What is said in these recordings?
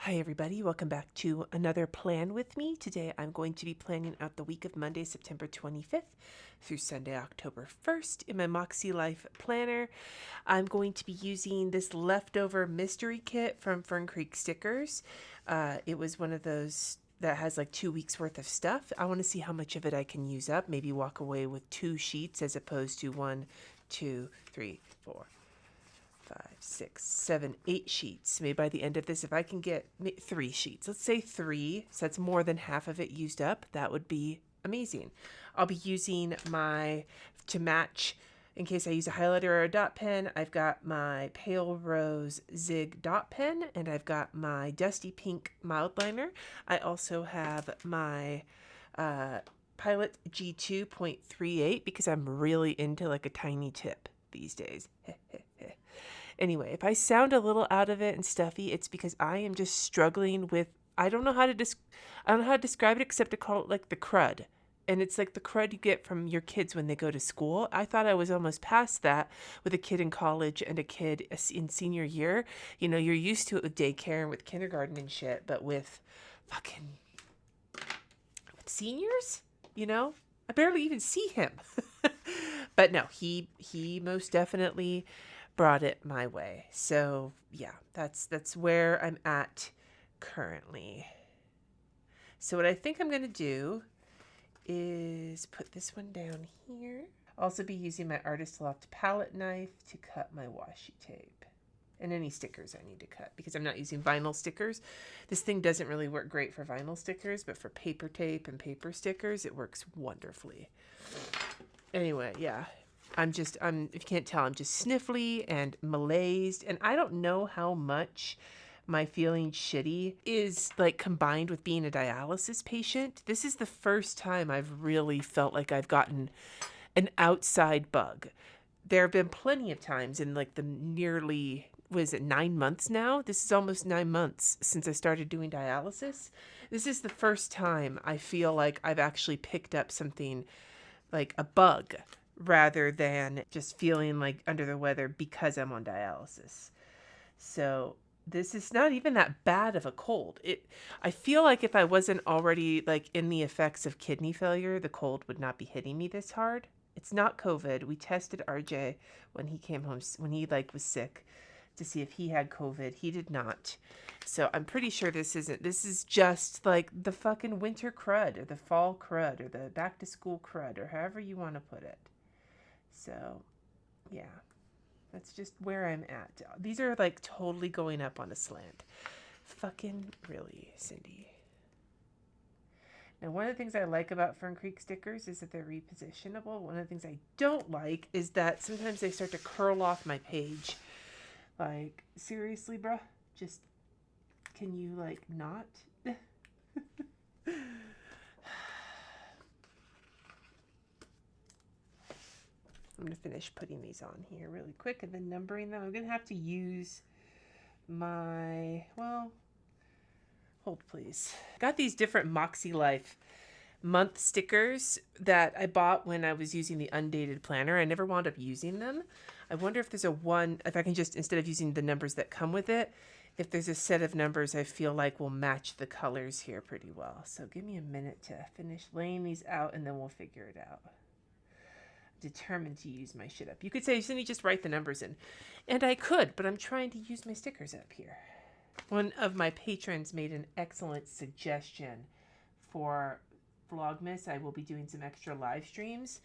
Hi everybody, welcome back to another plan with me. Today I'm going to be planning out the week of Monday, September 25th through Sunday, October 1st in my Makselife planner. I'm going to be using this leftover mystery kit from Fern Creek Stickers. It was one of those that has like 2 weeks worth of stuff. I want to see how much of it I can use up, maybe walk away with 2 sheets as opposed to 1, 2, 3, 4. 5, 6, 7, 8 sheets. Maybe by the end of this, if I can get 3 sheets, let's say 3, so that's more than half of it used up, that would be amazing. I'll be using to match, in case I use a highlighter or a dot pen, I've got my Pale Rose Zig dot pen, and I've got my Dusty Pink mild liner. I also have my Pilot G2.38 because I'm really into like a tiny tip these days. Anyway, if I sound a little out of it and stuffy, it's because I am just struggling with I don't know how to describe it except to call it like the crud. And it's like the crud you get from your kids when they go to school. I thought I was almost past that with a kid in college and a kid in senior year. You know, you're used to it with daycare and with kindergarten and shit, but with seniors, I barely even see him. But no, he most definitely brought it my way. So yeah, that's where I'm at currently. So what I think I'm going to do is put this one down here. I'll also be using my Artist Loft palette knife to cut my washi tape and any stickers I need to cut because I'm not using vinyl stickers. This thing doesn't really work great for vinyl stickers, but for paper tape and paper stickers, it works wonderfully. Anyway, yeah. If you can't tell, I'm just sniffly and malaised, and I don't know how much my feeling shitty is like combined with being a dialysis patient. This is the first time I've really felt like I've gotten an outside bug. There have been plenty of times in like the nearly, 9 months now? This is almost 9 months since I started doing dialysis. This is the first time I feel like I've actually picked up something like a bug rather than just feeling like under the weather because I'm on dialysis. So this is not even that bad of a cold. I feel like if I wasn't already like in the effects of kidney failure, the cold would not be hitting me this hard. It's not COVID. We tested RJ when he came home, when he like was sick, to see if he had COVID. He did not. So I'm pretty sure this is just like the fucking winter crud or the fall crud or the back to school crud or however you want to put it. So, yeah, that's just where I'm at. These are like totally going up on a slant. Fucking really, Cindy. Now, one of the things I like about Fern Creek stickers is that they're repositionable. One of the things I don't like is that sometimes they start to curl off my page. Like, seriously, bruh? Just, can you, like, not? I'm going to finish putting these on here really quick and then numbering them. I'm going to have to use my, hold please. Got these different Makselife month stickers that I bought when I was using the undated planner. I never wound up using them. I wonder if there's if I can just, instead of using the numbers that come with it, if there's a set of numbers I feel like will match the colors here pretty well. So give me a minute to finish laying these out and then we'll figure it out. Determined to use my shit up. You could say, Cindy, just write the numbers in. And I could, but I'm trying to use my stickers up here. One of my patrons made an excellent suggestion for Vlogmas. I will be doing some extra live streams.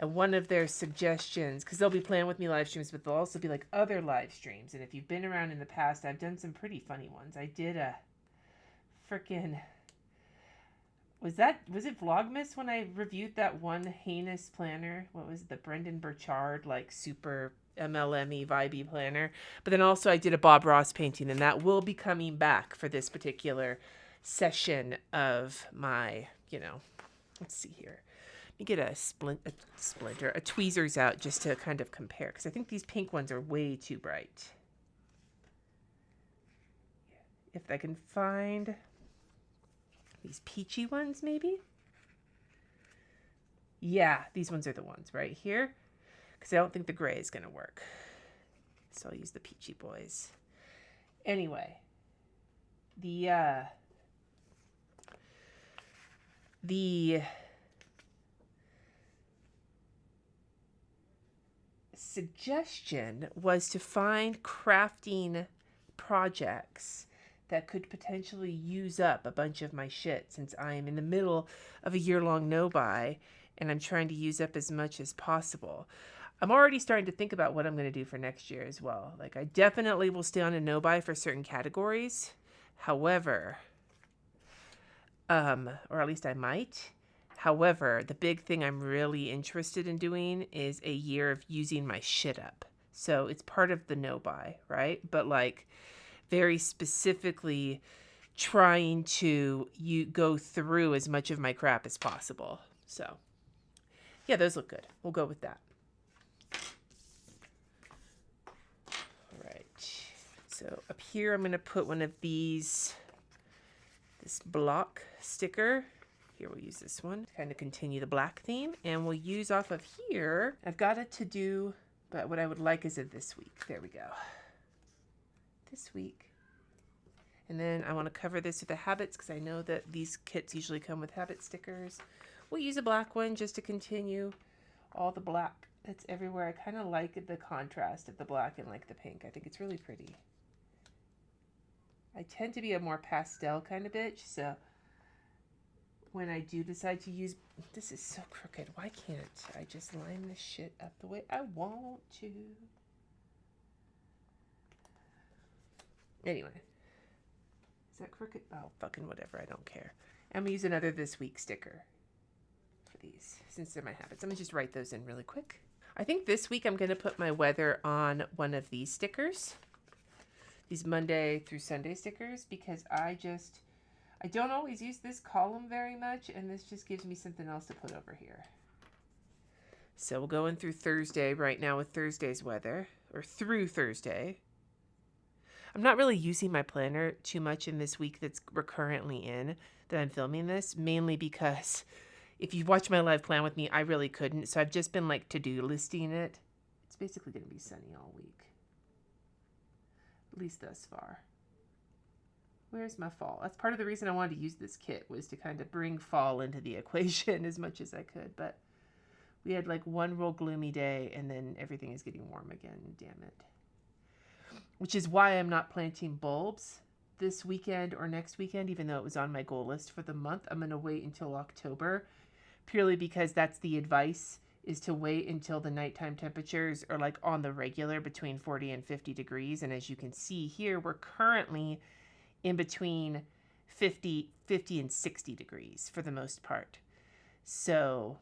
And one of their suggestions, because they'll be playing with me live streams, but they'll also be like other live streams. And if you've been around in the past, I've done some pretty funny ones. I did a freaking... Was it Vlogmas when I reviewed that one heinous planner? What was it, the Brendan Burchard, like super MLM-y vibey planner? But then also I did a Bob Ross painting, and that will be coming back for this particular session of my, let's see here. Let me get a tweezers out just to kind of compare, because I think these pink ones are way too bright. If I can find... these peachy ones, maybe? Yeah, these ones are the ones right here. Because I don't think the gray is going to work. So I'll use the peachy boys. Anyway, the suggestion was to find crafting projects that could potentially use up a bunch of my shit, since I am in the middle of a year-long no-buy and I'm trying to use up as much as possible. I'm already starting to think about what I'm going to do for next year as well. Like, I definitely will stay on a no-buy for certain categories. However, or at least I might. However, the big thing I'm really interested in doing is a year of using my shit up. So it's part of the no-buy, right? But like very specifically trying to go through as much of my crap as possible. So yeah, those look good. We'll go with that. All right. So up here, I'm going to put one of these, this block sticker. Here, we'll use this one to kind of continue the black theme. And we'll use off of here. I've got it to do, but what I would like is a this week. There we go. This week. And then I want to cover this with the habits because I know that these kits usually come with habit stickers. We'll use a black one just to continue all the black that's everywhere. I kind of like the contrast of the black and like the pink. I think it's really pretty. I tend to be a more pastel kind of bitch, so when I do decide to use, this is so crooked. Why can't I just line this shit up the way I want to? Anyway, is that crooked? Oh, fucking whatever. I don't care. I'm gonna use another this week sticker for these since they're my habits. I'm gonna just write those in really quick. I think this week I'm gonna put my weather on one of these stickers, these Monday through Sunday stickers, because I don't always use this column very much, and this just gives me something else to put over here. So we'll go in through Thursday right now with Thursday's weather, or through Thursday. I'm not really using my planner too much in this week that we're currently in, that I'm filming this, mainly because if you watch my live plan with me, I really couldn't. So I've just been like to-do listing it. It's basically going to be sunny all week, at least thus far. Where's my fall? That's part of the reason I wanted to use this kit, was to kind of bring fall into the equation as much as I could. But we had like one real gloomy day and then everything is getting warm again. Damn it. Which is why I'm not planting bulbs this weekend or next weekend, even though it was on my goal list for the month. I'm going to wait until October, purely because that's the advice, is to wait until the nighttime temperatures are like on the regular between 40 and 50 degrees. And as you can see here, we're currently in between 50 and 60 degrees for the most part. So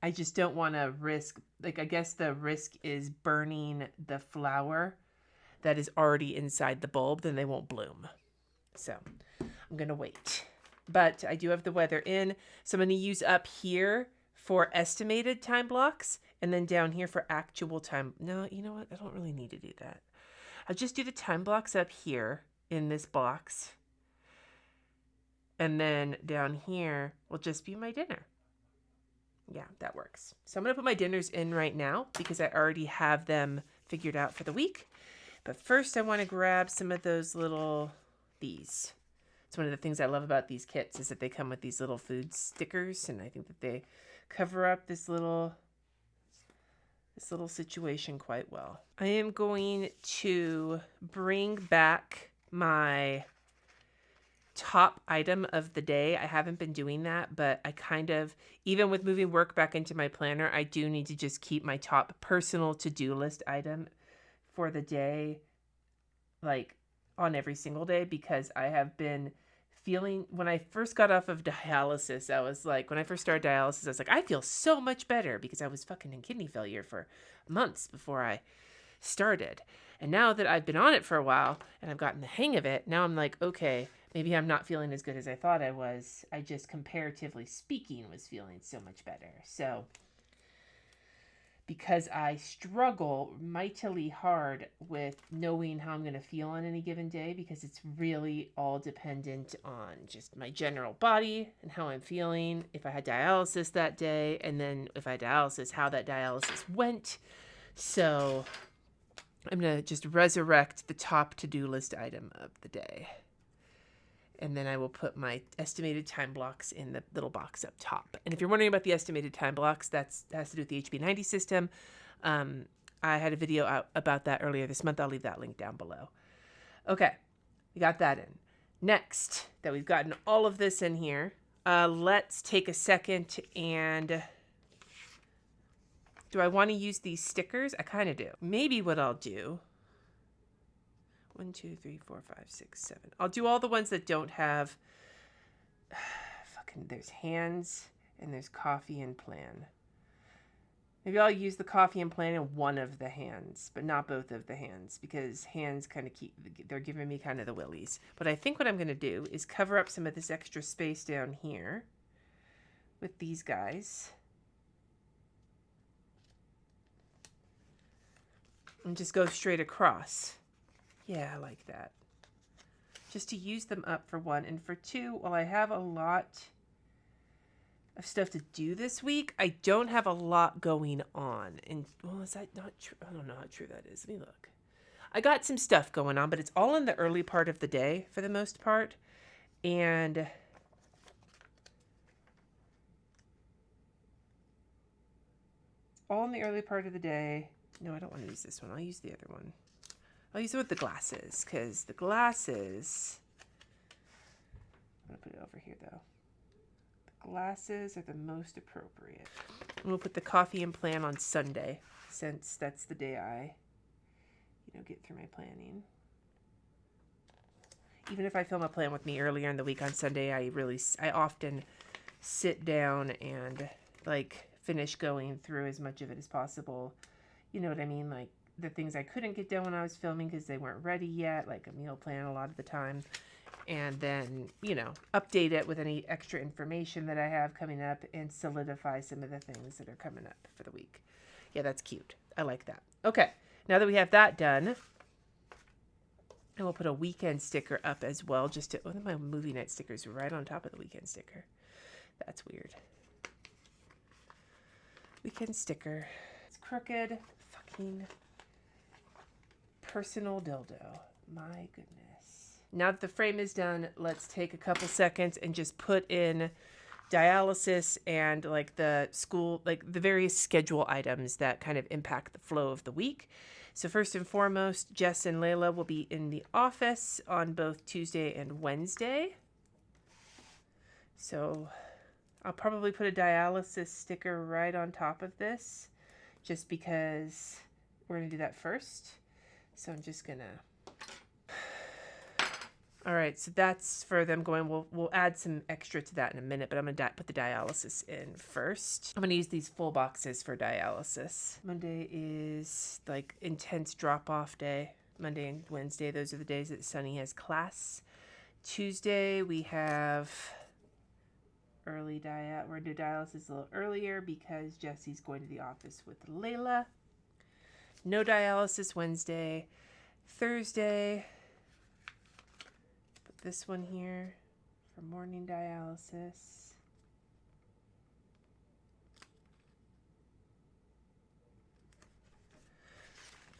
I just don't want to risk, like, I guess the risk is burning the flower that is already inside the bulb, then they won't bloom. So I'm going to wait. But I do have the weather in, so I'm going to use up here for estimated time blocks and then down here for actual time. No, you know what? I don't really need to do that. I'll just do the time blocks up here in this box. And then down here will just be my dinner. Yeah, that works. So I'm going to put my dinners in right now because I already have them figured out for the week. But first I want to grab some of those these. It's one of the things I love about these kits is that they come with these little food stickers. And I think that they cover up this little situation quite well. I am going to bring back my top item of the day. I haven't been doing that, but I kind of, even with moving work back into my planner, I do need to just keep my top personal to-do list item for the day, like on every single day, because I have been feeling, when I first got off of dialysis, I was like, when I first started dialysis, I was like, I feel so much better, because I was fucking in kidney failure for months before I started. And now that I've been on it for a while and I've gotten the hang of it, now I'm like, okay, maybe I'm not feeling as good as I thought I was. I just, comparatively speaking, was feeling so much better. So because I struggle mightily hard with knowing how I'm going to feel on any given day, because it's really all dependent on just my general body and how I'm feeling, if I had dialysis that day, and then if I had dialysis, how that dialysis went. So I'm going to just resurrect the top to-do list item of the day. And then I will put my estimated time blocks in the little box up top. And if you're wondering about the estimated time blocks, that has to do with the HB90 system. I had a video out about that earlier this month. I'll leave that link down below. Okay, we got that in. Next, that we've gotten all of this in here, let's take a second and... Do I want to use these stickers? I kind of do. Maybe what I'll do... 1, 2, 3, 4, 5, 6, 7. I'll do all the ones that don't have... there's hands and there's coffee and plan. Maybe I'll use the coffee and plan in one of the hands, but not both of the hands, because hands kind of they're giving me kind of the willies. But I think what I'm going to do is cover up some of this extra space down here with these guys. And just go straight across. Yeah, I like that. Just to use them up for one. And for two, while I have a lot of stuff to do this week, I don't have a lot going on. And, well, is that not true? I don't know how true that is. Let me look. I got some stuff going on, but it's all in the early part of the day for the most part. And all in the early part of the day. No, I don't want to use this one. I'll use the other one. I'll use it with the glasses, because the glasses... I'm going to put it over here, though. The glasses are the most appropriate. And we'll put the coffee and plan on Sunday, since that's the day I, get through my planning. Even if I film a plan with me earlier in the week on Sunday, I often sit down and, finish going through as much of it as possible. You know what I mean? Like, the things I couldn't get done when I was filming because they weren't ready yet, like a meal plan a lot of the time. And then, update it with any extra information that I have coming up and solidify some of the things that are coming up for the week. Yeah, that's cute. I like that. Okay, now that we have that done, and we'll put a weekend sticker up as well, just to, my movie night stickers right on top of the weekend sticker. That's weird. Weekend sticker. It's crooked. Fucking personal dildo. My goodness. Now that the frame is done, let's take a couple seconds and just put in dialysis and the school, the various schedule items that kind of impact the flow of the week. So first and foremost, Jess and Layla will be in the office on both Tuesday and Wednesday. So I'll probably put a dialysis sticker right on top of this, just because we're going to do that first. So I'm just going to... All right, so that's for them going. We'll add some extra to that in a minute, but I'm going to put the dialysis in first. I'm going to use these full boxes for dialysis. Monday is intense drop-off day. Monday and Wednesday, those are the days that Sunny has class. Tuesday, we have early diet. We're going to do dialysis a little earlier because Jesse's going to the office with Layla. No dialysis Wednesday. Thursday, put this one here for morning dialysis.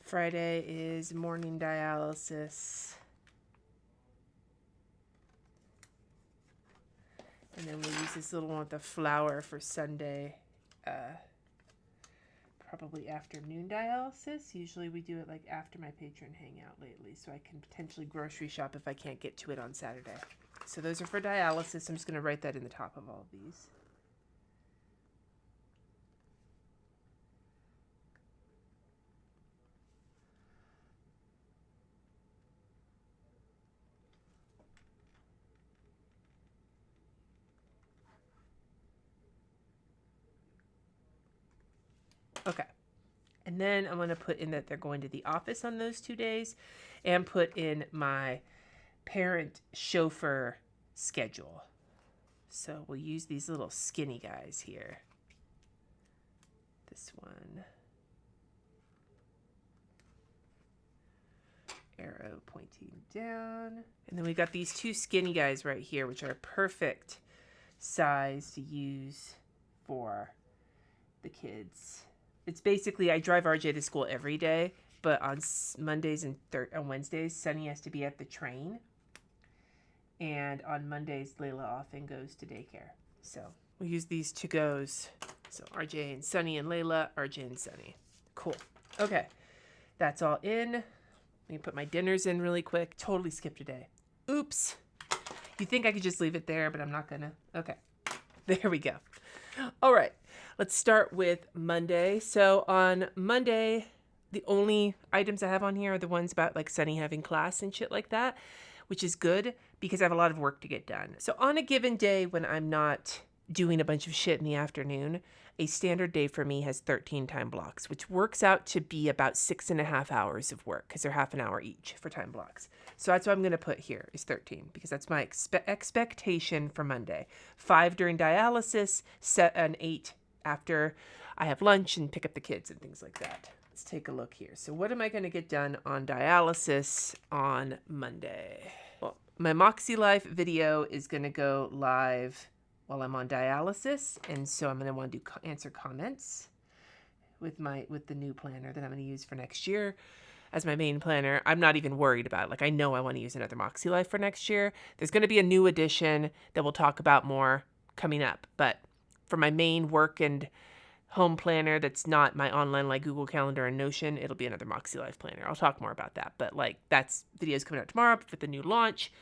Friday is morning dialysis. And then we'll use this little one with the flower for Sunday. Probably afternoon dialysis. Usually we do it after my patron hangout lately, so I can potentially grocery shop if I can't get to it on Saturday. So those are for dialysis. I'm just going to write that in the top of all of these. Okay. And then I'm going to put in that they're going to the office on those 2 days and put in my parent chauffeur schedule. So we'll use these little skinny guys here. This one. Arrow pointing down. And then we got these two skinny guys right here, which are perfect size to use for the kids. It's basically, I drive RJ to school every day, But on Mondays and on Wednesdays, Sunny has to be at the train. And on Mondays, Layla often goes to daycare. So we'll use these to-goes. So RJ and Sunny and Layla, RJ and Sunny. Cool. Okay. That's all in. Let me put my dinners in really quick. Totally skipped a day. Oops. You think I could just leave it there, but I'm not gonna. Okay. There we go. All right. Let's start with Monday. So on Monday, the only items I have on here are the ones about like Sunny having class and shit like that, which is good because I have a lot of work to get done. So on a given day when I'm not doing a bunch of shit in the afternoon, a standard day for me has 13 time blocks, which works out to be about 6.5 hours of work because they're half an hour each for time blocks. So that's what I'm going to put here is 13 because that's my expectation for Monday. 5 during dialysis, 8 after I have lunch and pick up the kids and things like that. Let's take a look here. So what am I going to get done on dialysis on Monday? Well, my Makselife video is going to go live while I'm on dialysis, and so I'm going to want to answer comments with the new planner that I'm going to use for next year as my main planner. I'm not even worried about it. Like, I know I want to use another Makselife for next year. There's going to be a new edition that we'll talk about more coming up, but for my main work and home planner that's not my online like Google Calendar and Notion, it'll be another Makselife planner. I'll talk more about that, but like that's videos coming out tomorrow for the new launch.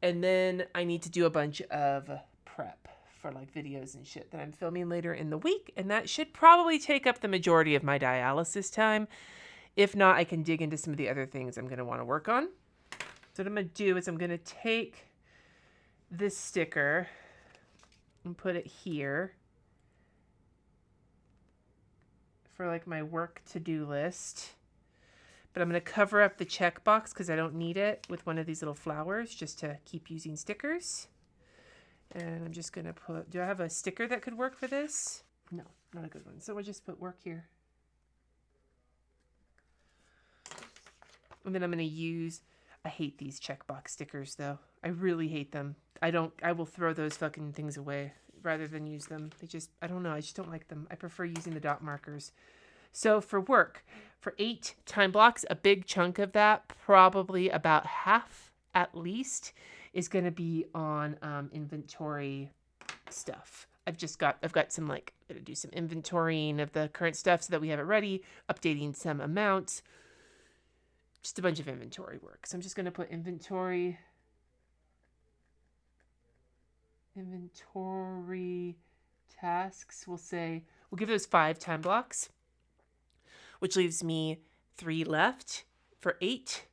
And then I need to do a bunch of prep for like videos and shit that I'm filming later in the week, and that should probably take up the majority of my dialysis time. If not, I can dig into some of the other things I'm going to want to work on. So what I'm going to do is I'm going to take this sticker and put it here for like my work to-do list. But I'm going to cover up the checkbox because I don't need it with one of these little flowers just to keep using stickers. And I'm just going to put, do I have a sticker that could work for this? No, not a good one. So we'll just put work here. And then I'm going to use, I hate these checkbox stickers though. I really hate them. I will throw those fucking things away rather than use them. I don't know. I just don't like them. I prefer using the dot markers. So for work, for 8 time blocks, a big chunk of that, probably about half at least, is going to be on inventory stuff. I've got some like, I'm going to do some inventorying of the current stuff so that we have it ready, updating some amounts, just a bunch of inventory work. So I'm just going to put inventory tasks. We'll give those 5 time blocks, which leaves me 3 left for 8.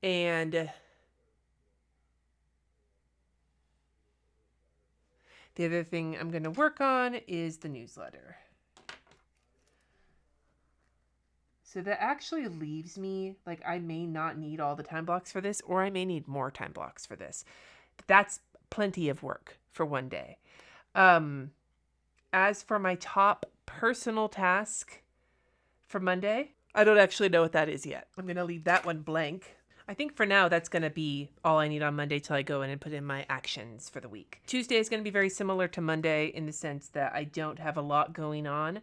And the other thing I'm going to work on is the newsletter. So that actually leaves me, like, I may not need all the time blocks for this, or I may need more time blocks for this. That's plenty of work for one day. As for my top personal task for Monday, I don't actually know what that is yet. I'm going to leave that one blank. I think for now, that's going to be all I need on Monday till I go in and put in my actions for the week. Tuesday is going to be very similar to Monday in the sense that I don't have a lot going on.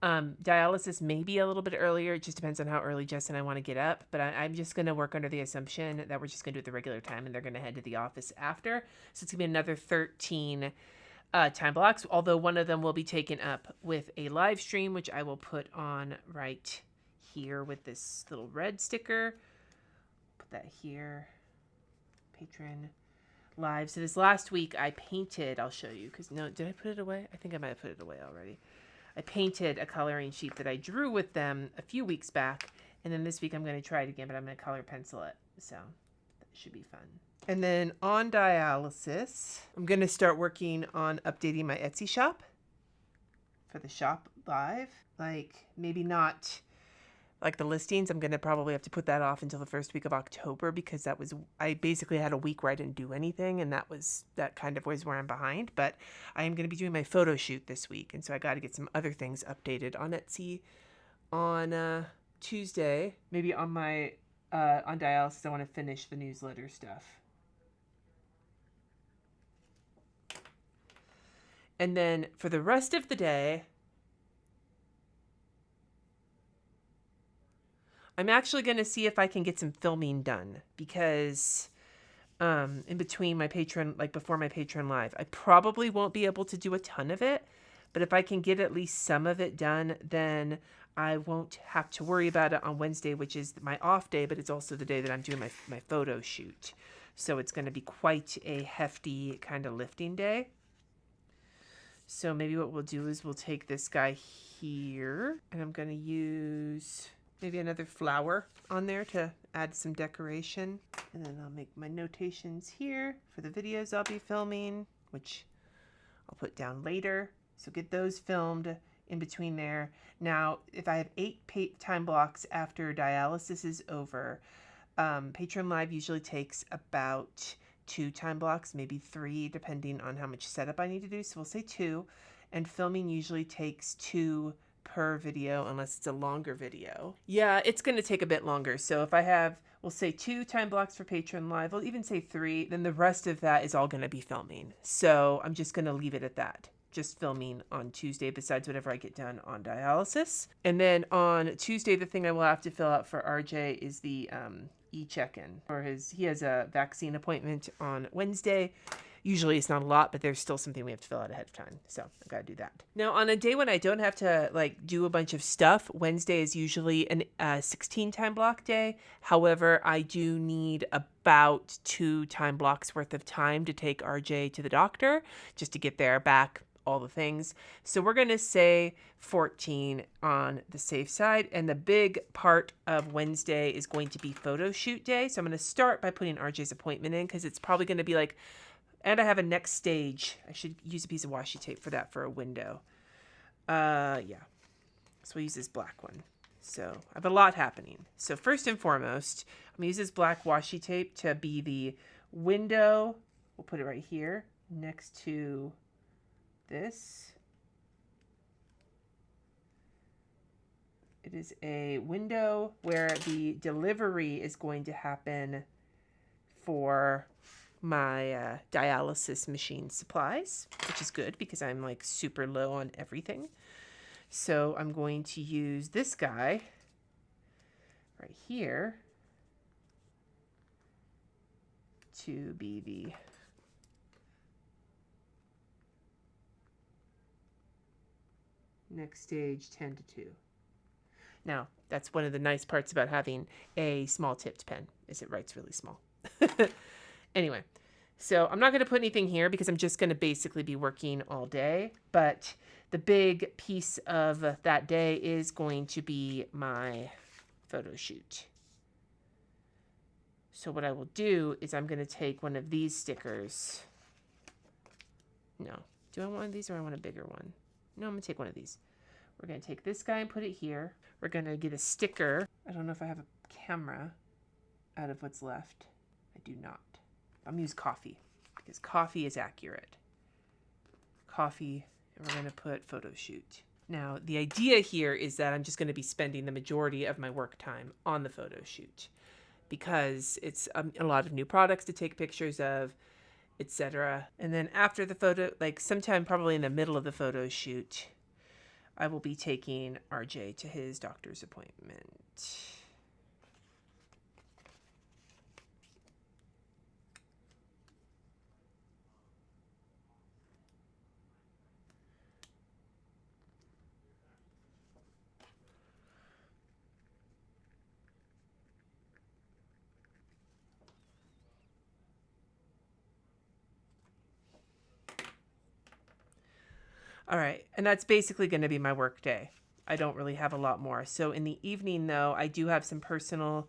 Dialysis may be a little bit earlier. It just depends on how early Jess and I want to get up. But I'm just going to work under the assumption that we're just going to do it the regular time and they're going to head to the office after. So it's going to be another 13 time blocks, although one of them will be taken up with a live stream, which I will put on right here with this little red sticker. Put that here. Patron live. So this last week I painted, I'll show you, because no, did I put it away? I think I might have put it away already. I painted a coloring sheet that I drew with them a few weeks back, and then this week I'm going to try it again, but I'm going to color pencil it, so that should be fun. And then on dialysis, I'm going to start working on updating my Etsy shop for the shop live. Like, maybe not like the listings. I'm going to probably have to put that off until the first week of October because I basically had a week where I didn't do anything, and that kind of was where I'm behind. But I am going to be doing my photo shoot this week, and so I got to get some other things updated on Etsy on Tuesday. Maybe on my on dialysis, I want to finish the newsletter stuff. And then for the rest of the day, I'm actually going to see if I can get some filming done because in between my Patreon, like before my Patreon live, I probably won't be able to do a ton of it, but if I can get at least some of it done, then I won't have to worry about it on Wednesday, which is my off day, but it's also the day that I'm doing my photo shoot. So it's going to be quite a hefty kind of lifting day. So maybe what we'll do is we'll take this guy here, and I'm going to use maybe another flower on there to add some decoration. And then I'll make my notations here for the videos I'll be filming, which I'll put down later. So get those filmed in between there. Now, if I have 8 time blocks after dialysis is over, Patreon Live usually takes about 2 time blocks, maybe 3, depending on how much setup I need to do. So we'll say 2. And filming usually takes 2 per video, unless it's a longer video. Yeah, it's going to take a bit longer. So if I have, we'll say 2 time blocks for Patreon Live, we'll even say 3, then the rest of that is all going to be filming. So I'm just going to leave it at that. Just filming on Tuesday besides whatever I get done on dialysis. And then on Tuesday, the thing I will have to fill out for RJ is the e-check-in. He has a vaccine appointment on Wednesday. Usually it's not a lot, but there's still something we have to fill out ahead of time. So I've got to do that. Now, on a day when I don't have to do a bunch of stuff, Wednesday is usually a 16 time block day. However, I do need about 2 time blocks worth of time to take RJ to the doctor just to get there, back, all the things. So we're going to say 14 on the safe side. And the big part of Wednesday is going to be photo shoot day. So I'm going to start by putting RJ's appointment in because it's probably going to be and I have a next stage. I should use a piece of washi tape for that for a window. Yeah. So we'll use this black one. So I have a lot happening. So first and foremost, I'm going to use this black washi tape to be the window. We'll put it right here next to this. It is a window where the delivery is going to happen for my dialysis machine supplies, which is good because I'm super low on everything. So I'm going to use this guy right here to be the next stage 10 to 2. Now, that's one of the nice parts about having a small tipped pen, is it writes really small. Anyway, so I'm not going to put anything here because I'm just going to basically be working all day. But the big piece of that day is going to be my photo shoot. So what I will do is I'm going to take one of these stickers. No. Do I want one of these or I want a bigger one? No, I'm going to take one of these. We're going to take this guy and put it here. We're going to get a sticker. I don't know if I have a camera out of what's left. I do not. I'm going to use coffee because coffee is accurate. Coffee, and we're going to put photo shoot. Now, the idea here is that I'm just going to be spending the majority of my work time on the photo shoot because it's a lot of new products to take pictures of, etc. And then after the photo, sometime probably in the middle of the photo shoot, I will be taking RJ to his doctor's appointment. All right, and that's basically going to be my work day. I don't really have a lot more. So in the evening, though, I do have some personal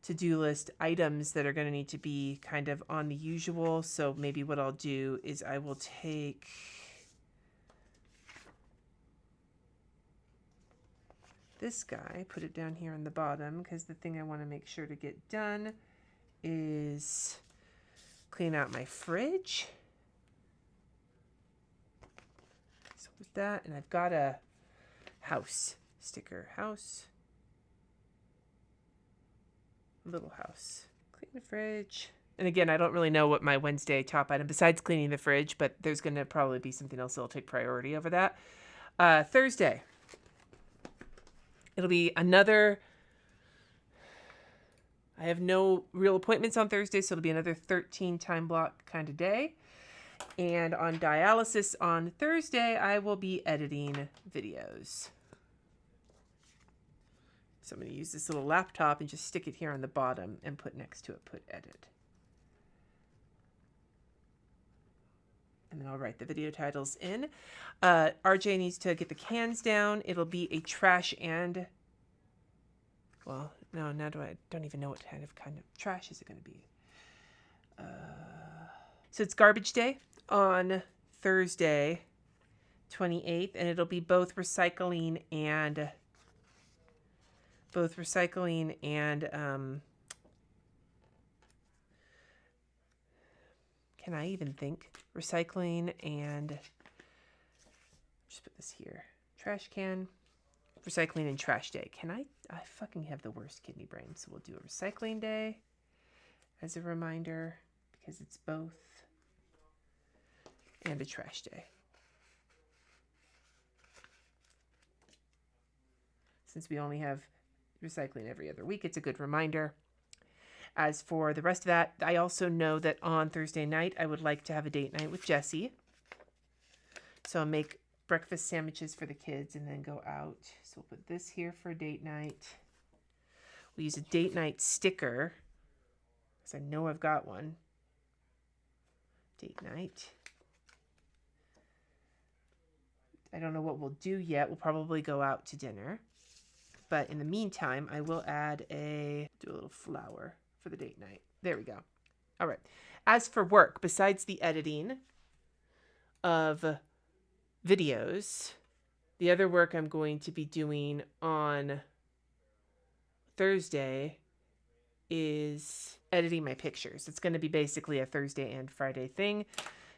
to-do list items that are going to need to be kind of on the usual. So maybe what I'll do is I will take this guy, put it down here on the bottom, because the thing I want to make sure to get done is clean out my fridge. With that, and I've got a house sticker. House. Little house. Clean the fridge. And again, I don't really know what my Wednesday top item, besides cleaning the fridge, but there's going to probably be something else that'll take priority over that. Thursday. It'll be another I have no real appointments on Thursday, so it'll be another 13 time block kind of day. And on dialysis on Thursday, I will be editing videos. So I'm going to use this little laptop and just stick it here on the bottom and put next to it, put edit. And then I'll write the video titles in. RJ needs to get the cans down. It'll be a trash and, well, no, now don't even know what kind of trash is it going to be. So it's garbage day on Thursday, 28th, and it'll be both recycling and can I even think? Recycling and, just put this here, trash can, recycling and trash day. I fucking have the worst kidney brain, so we'll do a recycling day as a reminder because it's both, and a trash day. Since we only have recycling every other week, it's a good reminder. As for the rest of that, I also know that on Thursday night, I would like to have a date night with Jessie. So I'll make breakfast sandwiches for the kids and then go out. So we'll put this here for a date night. We'll use a date night sticker, because I know I've got one. Date night. I don't know what we'll do yet. We'll probably go out to dinner. But in the meantime, I will do a little flower for the date night. There we go. All right. As for work, besides the editing of videos, the other work I'm going to be doing on Thursday is editing my pictures. It's going to be basically a Thursday and Friday thing.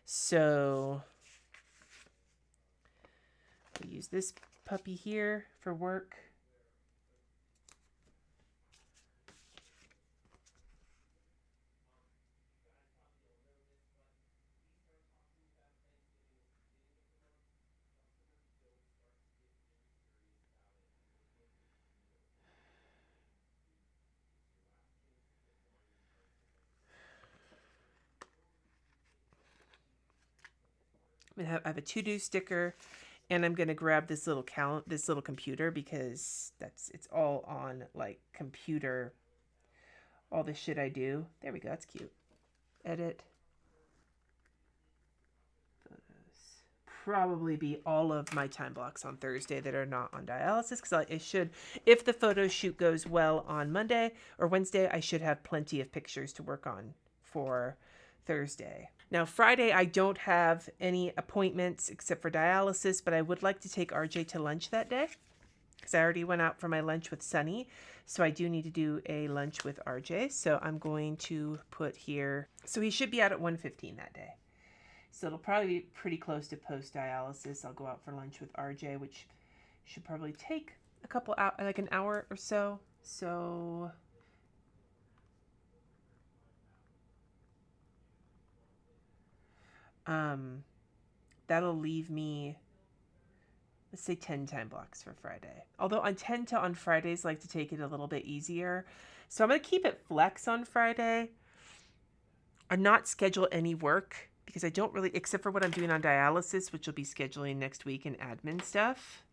So I'll use this puppy here for work. I have a to-do sticker, and I'm gonna grab this little computer because it's all on like computer. All the shit I do. There we go. That's cute. Edit. Photos. Probably be all of my time blocks on Thursday that are not on dialysis because it should. If the photo shoot goes well on Monday or Wednesday, I should have plenty of pictures to work on for Thursday. Now, Friday, I don't have any appointments except for dialysis, but I would like to take RJ to lunch that day because I already went out for my lunch with Sunny. So I do need to do a lunch with RJ. So I'm going to put here. So he should be out at 1:15 that day. So it'll probably be pretty close to post-dialysis. I'll go out for lunch with RJ, which should probably take a couple hours, like an hour or so. So that'll leave me, let's say 10 time blocks for Friday. Although I tend to on Fridays like to take it a little bit easier. So I'm going to keep it flex on Friday. I'm not schedule any work because I don't really, except for what I'm doing on dialysis, which will be scheduling next week and admin stuff.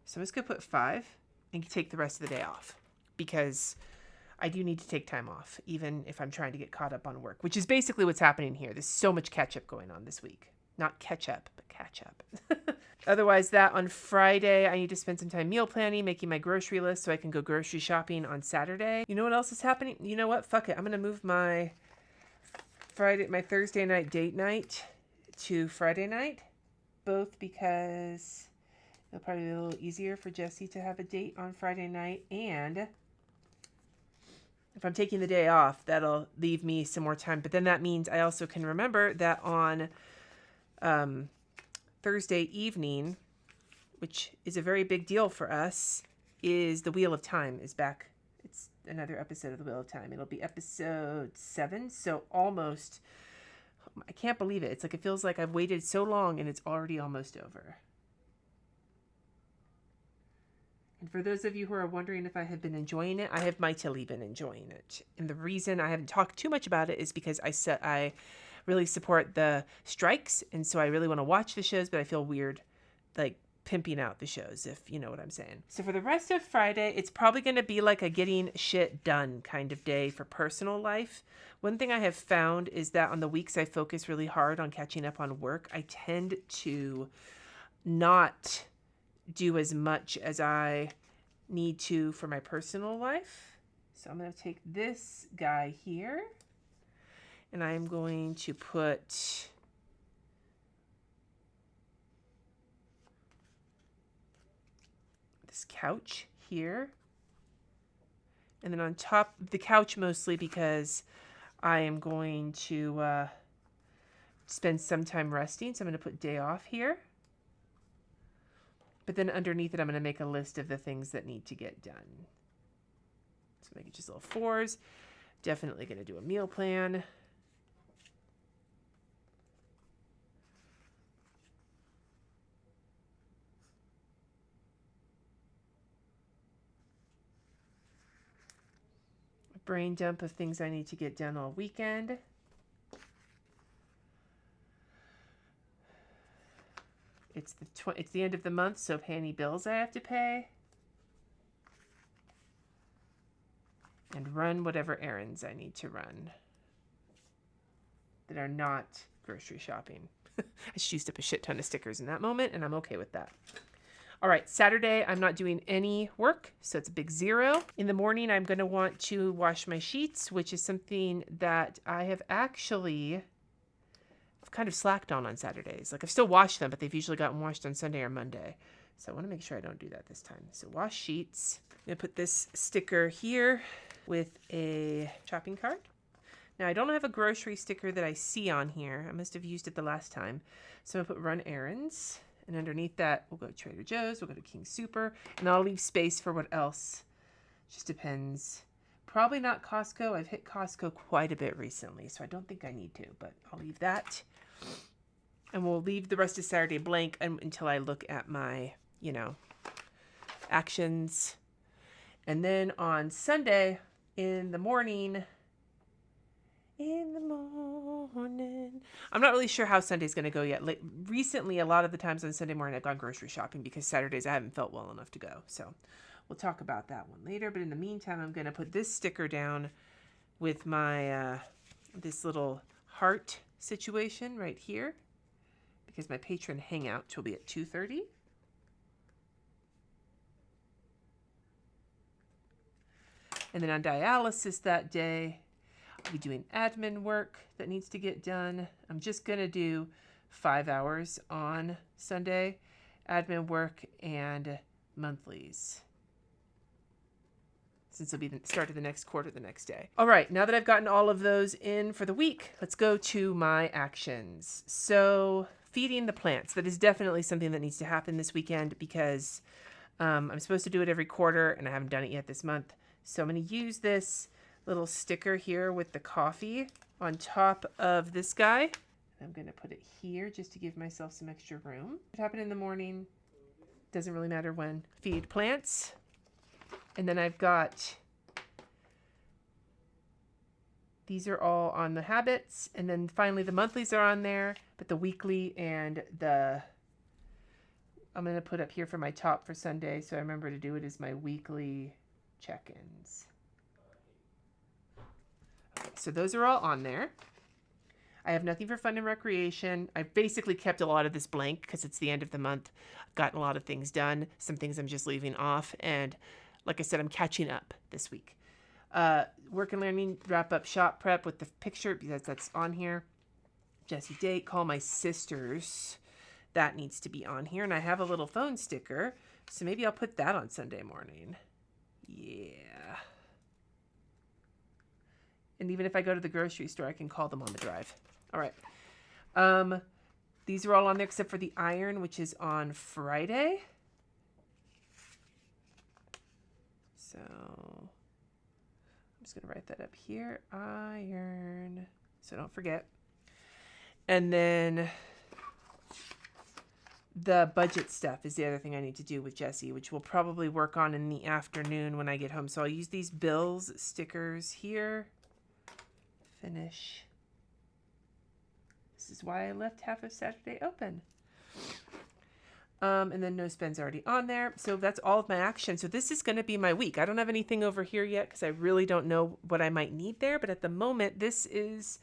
So I'm just going to put 5 and take the rest of the day off because I do need to take time off, even if I'm trying to get caught up on work, which is basically what's happening here. There's so much catch-up going on this week. Not catch-up, but catch-up. Otherwise, that on Friday, I need to spend some time meal planning, making my grocery list so I can go grocery shopping on Saturday. You know what else is happening? You know what? Fuck it. I'm going to move my Thursday night date night to Friday night, both because it'll probably be a little easier for Jessie to have a date on Friday night, and if I'm taking the day off, that'll leave me some more time. But then that means I also can remember that on Thursday evening, which is a very big deal for us, is the Wheel of Time is back. It's another episode of the Wheel of Time. It'll be episode 7, so almost, I can't believe it. It's like it feels like I've waited so long and it's already almost over. And for those of you who are wondering if I have been enjoying it, I have mightily been enjoying it. And the reason I haven't talked too much about it is because I really support the strikes, and so I really want to watch the shows, but I feel weird like pimping out the shows, if you know what I'm saying. So for the rest of Friday, it's probably going to be like a getting shit done kind of day for personal life. One thing I have found is that on the weeks I focus really hard on catching up on work, I tend to not do as much as I need to for my personal life. So I'm going to take this guy here and I'm going to put this couch here. And then on top of the couch, mostly because I am going to spend some time resting. So I'm going to put day off here. But then underneath it, I'm going to make a list of the things that need to get done. So make it just little 4s. Definitely going to do a meal plan. A brain dump of things I need to get done all weekend. It's the end of the month, so pay any bills I have to pay. And run whatever errands I need to run that are not grocery shopping. I just used up a shit ton of stickers in that moment, and I'm okay with that. All right, Saturday, I'm not doing any work, so it's a big 0. In the morning, I'm going to want to wash my sheets, which is something that I have actually kind of slacked on Saturdays. Like I've still washed them, but they've usually gotten washed on Sunday or Monday. So I want to make sure I don't do that this time. So wash sheets. I'm going to put this sticker here with a shopping cart. Now I don't have a grocery sticker that I see on here. I must have used it the last time. So I'm going to put run errands. And underneath that, we'll go to Trader Joe's. We'll go to King Super. And I'll leave space for what else. Just depends. Probably not Costco. I've hit Costco quite a bit recently, so I don't think I need to. But I'll leave that. And we'll leave the rest of Saturday blank until I look at my, actions. And then on Sunday in the morning, I'm not really sure how Sunday's going to go yet. Recently, a lot of the times on Sunday morning, I've gone grocery shopping because Saturdays I haven't felt well enough to go. So we'll talk about that one later. But in the meantime, I'm going to put this sticker down with my, this little heart situation right here, because my patron hangout will be at 2:30. And then on dialysis that day, I'll be doing admin work that needs to get done. I'm just going to do 5 hours on Sunday, admin work and monthlies, since it'll be the start of the next quarter the next day. All right, now that I've gotten all of those in for the week, let's go to my actions. So feeding the plants, that is definitely something that needs to happen this weekend because I'm supposed to do it every quarter and I haven't done it yet this month. So I'm going to use this little sticker here with the coffee on top of this guy. I'm going to put it here just to give myself some extra room. It happened in the morning. Doesn't really matter when. Feed plants. And then I've got, these are all on the habits. And then finally the monthlies are on there, but the weekly and I'm going to put up here for my top for Sunday. So I remember to do it as my weekly check-ins. Okay, so those are all on there. I have nothing for fun and recreation. I've basically kept a lot of this blank because it's the end of the month. I've gotten a lot of things done. Some things I'm just leaving off. And like I said, I'm catching up this week. Work and learning, wrap up shop prep with the picture because that's on here. Jessie date, call my sisters. That needs to be on here. And I have a little phone sticker. So maybe I'll put that on Sunday morning. Yeah. And even if I go to the grocery store, I can call them on the drive. All right. These are all on there except for the iron, which is on Friday. So I'm just going to write that up here. Iron. So don't forget. And then the budget stuff is the other thing I need to do with Jessie, which we'll probably work on in the afternoon when I get home. So I'll use these bills stickers here. Finish. This is why I left half of Saturday open. And then no spend's already on there. So that's all of my action. So this is going to be my week. I don't have anything over here yet because I really don't know what I might need there. But at the moment, this is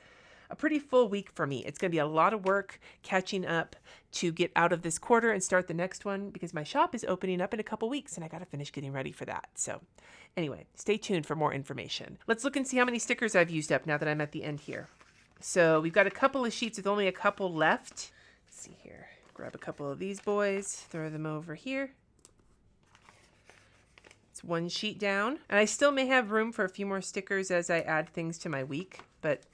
a pretty full week for me. It's going to be a lot of work catching up to get out of this quarter and start the next one because my shop is opening up in a couple weeks and I got to finish getting ready for that. So anyway, stay tuned for more information. Let's look and see how many stickers I've used up now that I'm at the end here. So we've got a couple of sheets with only a couple left. Let's see here. Grab a couple of these boys, throw them over here. It's one sheet down. And I still may have room for a few more stickers as I add things to my week, but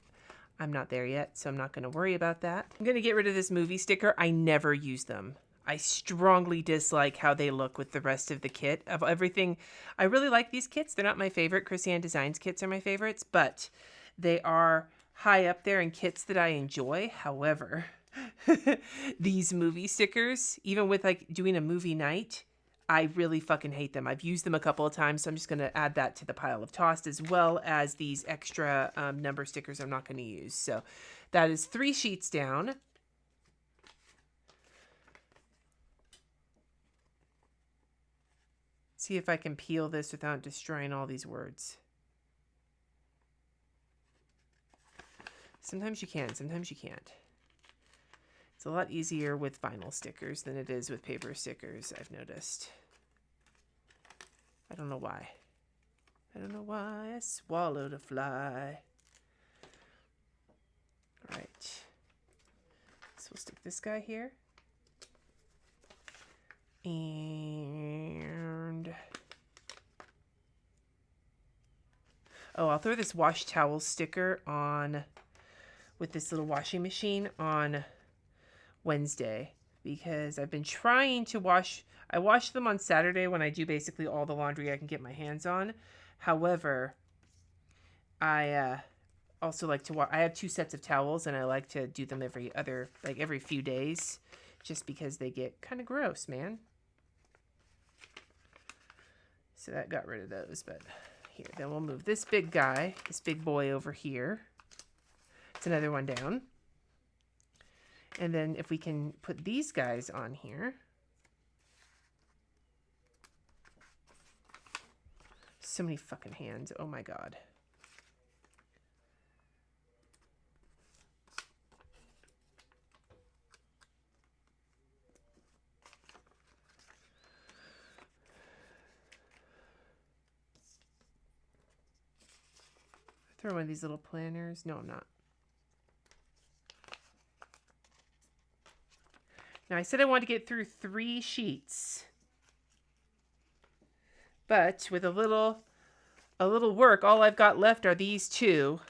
I'm not there yet, so I'm not going to worry about that. I'm going to get rid of this movie sticker. I never use them. I strongly dislike how they look with the rest of the kit. Of everything, I really like these kits. They're not my favorite. Chrisanne Designs kits are my favorites, but they are high up there in kits that I enjoy. However, these movie stickers, even with like doing a movie night, I really fucking hate them. I've used them a couple of times, so I'm just going to add that to the pile of tossed, as well as these extra number stickers I'm not going to use. So that is 3 sheets down. See if I can peel this without destroying all these words. Sometimes you can, sometimes you can't. It's a lot easier with vinyl stickers than it is with paper stickers, I've noticed. I don't know why. I don't know why I swallowed a fly. All right. So we'll stick this guy here. And oh, I'll throw this wash towel sticker on with this little washing machine on Wednesday because I've been trying to wash. I wash them on Saturday when I do basically all the laundry I can get my hands on. However, I also like to wash. I have 2 sets of towels and I like to do them every few days just because they get kind of gross, man. So that got rid of those, but here, then we'll move this big guy, this big boy over here. It's another one down. And then if we can put these guys on here. So many fucking hands. Oh my God. Throw one of these little planners. No, I'm not. Now, I said I wanted to get through 3 sheets. But with a little work, all I've got left are these 2.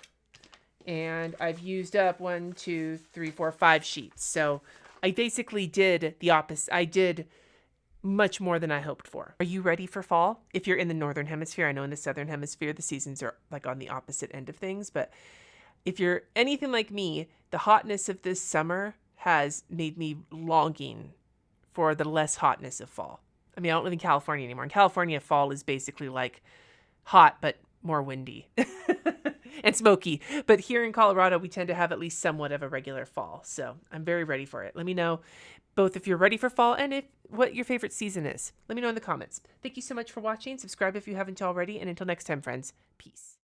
And I've used up 1, 2, 3, 4, 5 sheets. So I basically did the opposite. I did much more than I hoped for. Are you ready for fall? If you're in the northern hemisphere, I know in the southern hemisphere, the seasons are like on the opposite end of things. But if you're anything like me, the hotness of this summer has made me longing for the less hotness of fall. I mean, I don't live in California anymore. In California, fall is basically like hot, but more windy and smoky. But here in Colorado, we tend to have at least somewhat of a regular fall. So I'm very ready for it. Let me know both if you're ready for fall and what your favorite season is. Let me know in the comments. Thank you so much for watching. Subscribe if you haven't already. And until next time, friends, peace.